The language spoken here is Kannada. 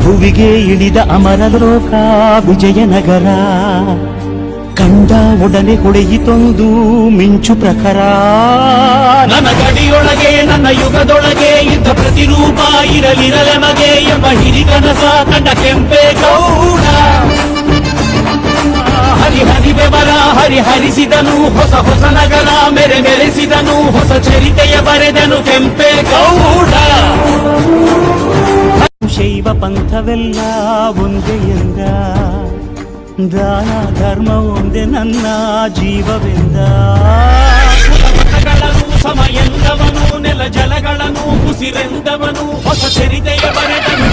ಭುವಿಗೆ ಇಳಿದ ಅಮರ ಲೋಕ ವಿಜಯನಗರ ಕಂಡ ಒಡನೆ ಹೊಡೆಯಿತೊಂದು ಮಿಂಚು ಪ್ರಖರ. ನನ್ನ ಗಡಿಯೊಳಗೆ ನನ್ನ ಯುಗದೊಳಗೆ ಇದ್ದ ಪ್ರತಿರೂಪ ಇರಲಿರಲೆಮಗೆ ಎಂಬ ಹಿರಿಕನಸ ಕಂಡ ಕೆಂಪೇಗೌಡ. ಹರಿ ಬೆವರ ಹರಿಸಿದನು ಹೊಸ ಹೊಸ ನಗರ ಮೆರೆಸಿದನು ಹೊಸ ಚರಿತೆಯ ಬರೆದನು ಕೆಂಪೇಗೌಡ. ಶೈವ ಪಂಥವೆಲ್ಲ ಒಂದೇ ಎಂದ ದಾನ ಧರ್ಮ ಒಂದೇ ನನ್ನ ಜೀವವೆಂದ. ಸಮ ಎಂದವನು ನೆಲ ಜಲಗಳನ್ನು ಉಸಿರೆಂದವನು ಹೊಸ ಚರಿತೆಯ ಬರೆದನು